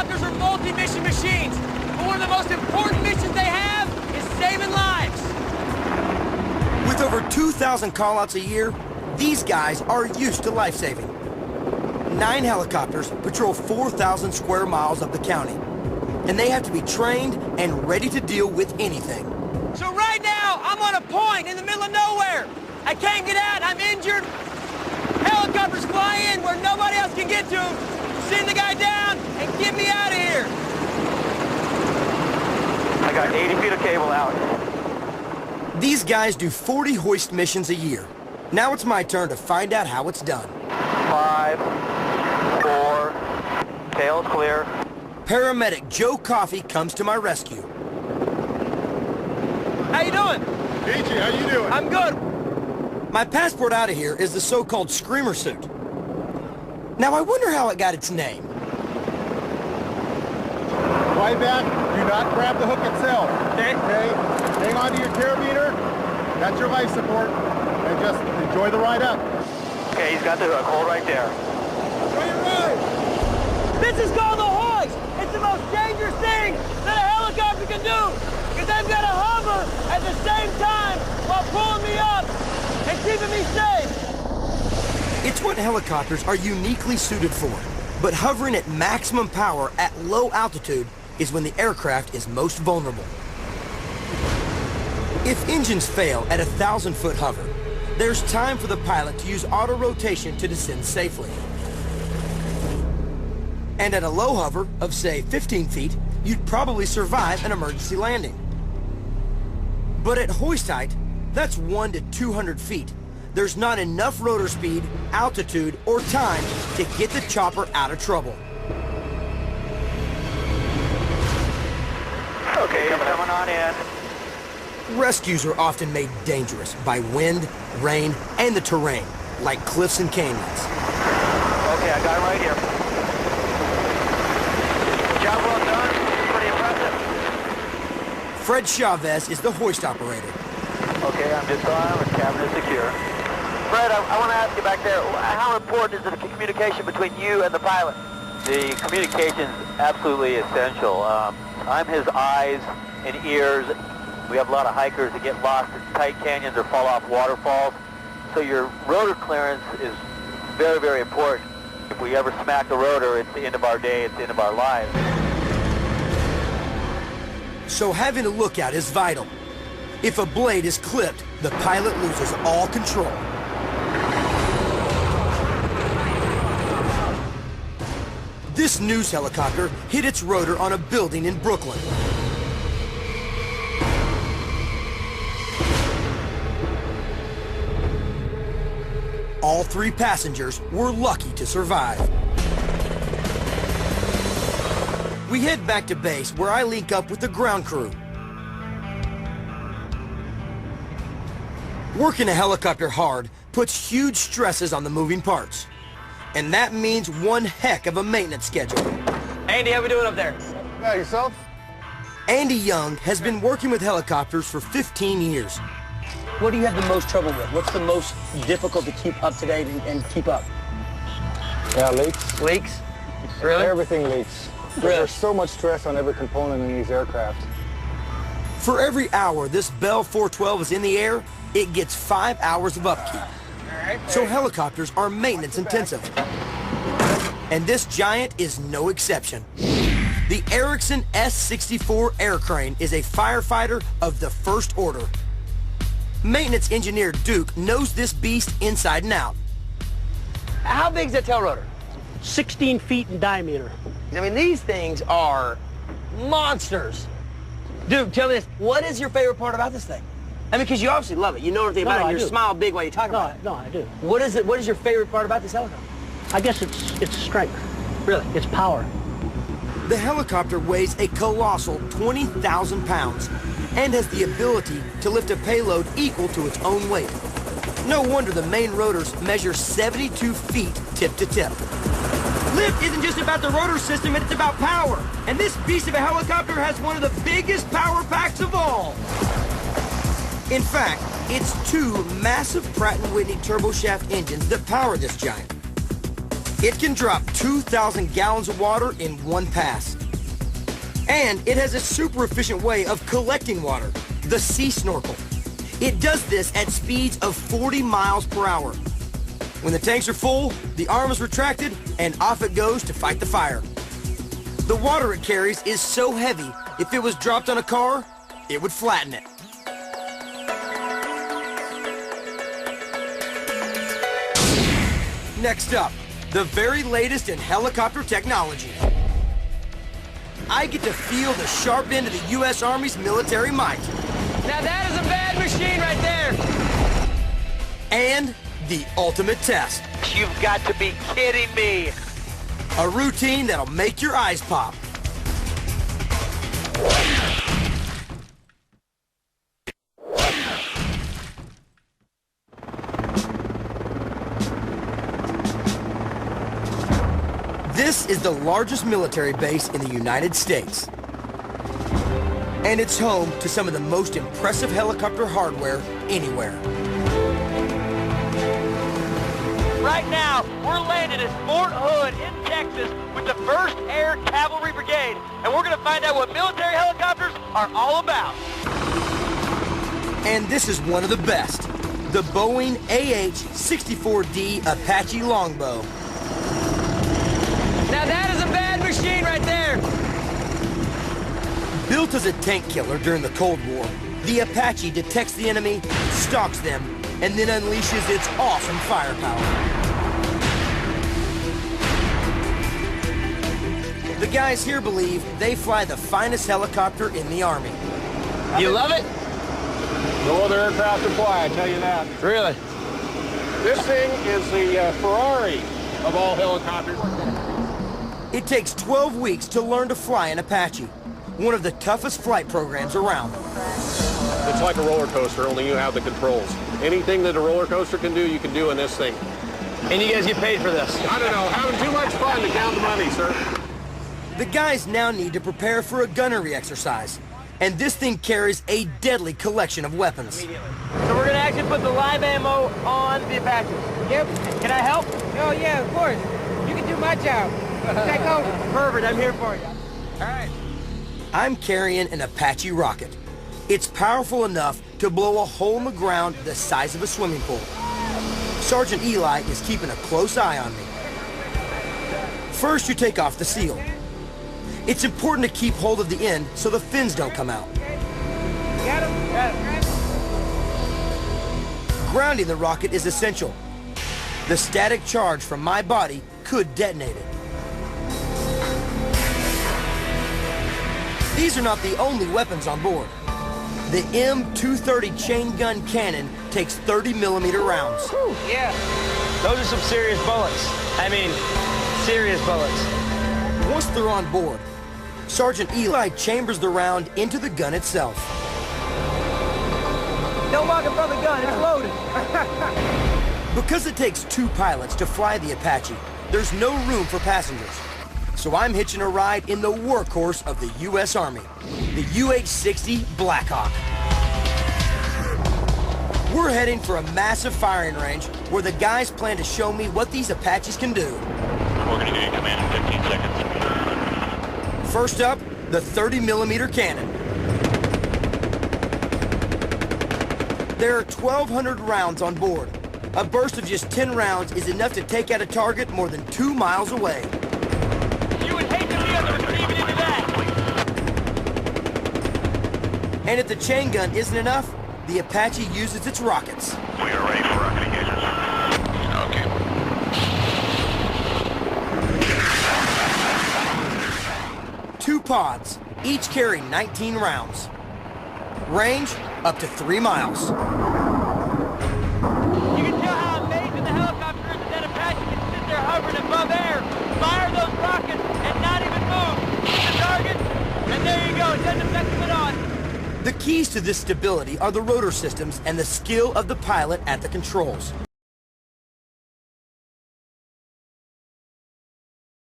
Helicopters are multi-mission machines, but one of the most important missions they have is saving lives. With over 2,000 call-outs a year, these guys are used to life-saving. 9 helicopters patrol 4,000 square miles of the county, and they have to be trained and ready to deal with anything. So right now, I'm on a point in the middle of nowhere. I can't get out, I'm injured. Helicopters fly in where nobody else can get to them. Send the guy down and get me out of here. I got 80 feet of cable out. These guys do 40 hoist missions a year. Now it's my turn to find out how it's done. 5, 4, tail's clear. Paramedic Joe Coffey comes to my rescue. How you doing? Peachy, how you doing? I'm good. My passport out of here is the so-called screamer suit. Now I wonder how it got its name. Fly back, do not grab the hook itself. Okay. Hang on to your carabiner, that's your life support, and just enjoy the ride up. Okay, he's got the hook. Hold right there. Enjoy your ride! This is called a hoist. It's the most dangerous thing that a helicopter can do, because they've got to hover at the same time while pulling me up and keeping me safe. It's what helicopters are uniquely suited for, but hovering at maximum power at low altitude is when the aircraft is most vulnerable. If engines fail at a 1,000-foot hover, there's time for the pilot to use auto-rotation to descend safely. And at a low hover of, say, 15 feet, you'd probably survive an emergency landing. But at hoist height, that's 1 to 200 feet, there's not enough rotor speed, altitude, or time to get the chopper out of trouble. Okay, coming on in. Rescues are often made dangerous by wind, rain, and the terrain, like cliffs and canyons. Okay, I got it right here. Job well done. Pretty impressive. Fred Chavez is the hoist operator. Okay, I'm disarmed and cabin is secure. Fred, I want to ask you back there, how important is the communication between you and the pilot? The communication is absolutely essential. I'm his eyes and ears. We have a lot of hikers that get lost in tight canyons or fall off waterfalls. So your rotor clearance is very, very important. If we ever smack the rotor, it's the end of our day, it's the end of our lives. So having a lookout is vital. If a blade is clipped, the pilot loses all control. This news helicopter hit its rotor on a building in Brooklyn. All 3 passengers were lucky to survive. We head back to base where I link up with the ground crew. Working a helicopter hard puts huge stresses on the moving parts. And that means one heck of a maintenance schedule. Andy, how we doing up there? Yeah, yourself? Andy Young has been working with helicopters for 15 years. What do you have the most trouble with? What's the most difficult to keep up to date and keep up? Yeah, leaks. Leaks? Really? Everything leaks. Really? There's so much stress on every component in these aircraft. For every hour this Bell 412 is in the air, it gets 5 hours of upkeep. So helicopters are maintenance intensive. And this giant is no exception. The Erickson S-64 air crane is a firefighter of the first order. Maintenance engineer Duke knows this beast inside and out. How big's that tail rotor? 16 feet in diameter. I mean, these things are monsters. Duke, tell me this. What is your favorite part about this thing? I mean, because you obviously love it. You know everything about it. I You do. smile big while you talk about it. No, I do. What is it? What is your favorite part about this helicopter? I guess it's strength. Really? It's power. The helicopter weighs a colossal 20,000 pounds and has the ability to lift a payload equal to its own weight. No wonder the main rotors measure 72 feet tip to tip. Lift isn't just about the rotor system, it's about power. And this beast of a helicopter has one of the biggest power packs of all. In fact, it's 2 massive Pratt & Whitney turboshaft engines that power this giant. It can drop 2,000 gallons of water in one pass. And it has a super efficient way of collecting water, the Sea Snorkel. It does this at speeds of 40 miles per hour. When the tanks are full, the arm is retracted and off it goes to fight the fire. The water it carries is so heavy, if it was dropped on a car, it would flatten it. Next up, the very latest in helicopter technology. I get to feel the sharp end of the U.S. Army's military might. Now that is a bad machine right there. And the ultimate test. You've got to be kidding me. A routine that'll make your eyes pop. This is the largest military base in the United States. And it's home to some of the most impressive helicopter hardware anywhere. Right now, we're landed at Fort Hood in Texas with the 1st Air Cavalry Brigade, and we're going to find out what military helicopters are all about. And this is one of the best, the Boeing AH-64D Apache Longbow. Now that is a bad machine right there. Built as a tank killer during the Cold War, the Apache detects the enemy, stalks them, and then unleashes its awesome firepower. The guys here believe they fly the finest helicopter in the Army. You love it? No other aircraft to fly, I tell you that. Really? This thing is the Ferrari of all helicopters. It takes 12 weeks to learn to fly an Apache, one of the toughest flight programs around. It's like a roller coaster, only you have the controls. Anything that a roller coaster can do, you can do in this thing. And you guys get paid for this? I don't know, having too much fun to count the money, sir. The guys now need to prepare for a gunnery exercise, and this thing carries a deadly collection of weapons. So we're gonna actually put the live ammo on the Apache. Yep. Can I help? Oh, yeah, of course. You can do my job. Take over. Perfect, I'm here for you. All right. I'm carrying an Apache rocket. It's powerful enough to blow a hole in the ground the size of a swimming pool. Sergeant Eli is keeping a close eye on me. First, you take off the seal. It's important to keep hold of the end so the fins don't come out. Got him? Got him. Grounding the rocket is essential. The static charge from my body could detonate it. These are not the only weapons on board. The M230 chain gun cannon takes 30mm rounds. Yeah. Those are some serious bullets. I mean, serious bullets. Once they're on board, Sergeant Eli chambers the round into the gun itself. Don't walk in front of the gun, it's loaded. Because it takes 2 pilots to fly the Apache, there's no room for passengers. So I'm hitching a ride in the workhorse of the U.S. Army, the UH-60 Blackhawk. We're heading for a massive firing range where the guys plan to show me what these Apaches can do. We're going to give you command in 15 seconds. First up, the 30mm cannon. There are 1,200 rounds on board. A burst of just 10 rounds is enough to take out a target more than 2 miles away. You would hate to be on the receiving end of that. And if the chain gun isn't enough, the Apache uses its rockets. We are ready for rocket engagers. Okay. Two pods, each carry 19 rounds. Range, up to 3 miles. You can tell how amazing the helicopter is that Apache can sit there hovering above air, fire those rockets, and not even move. Hit the target, and there you go. It doesn't affect them at all. The keys to this stability are the rotor systems and the skill of the pilot at the controls.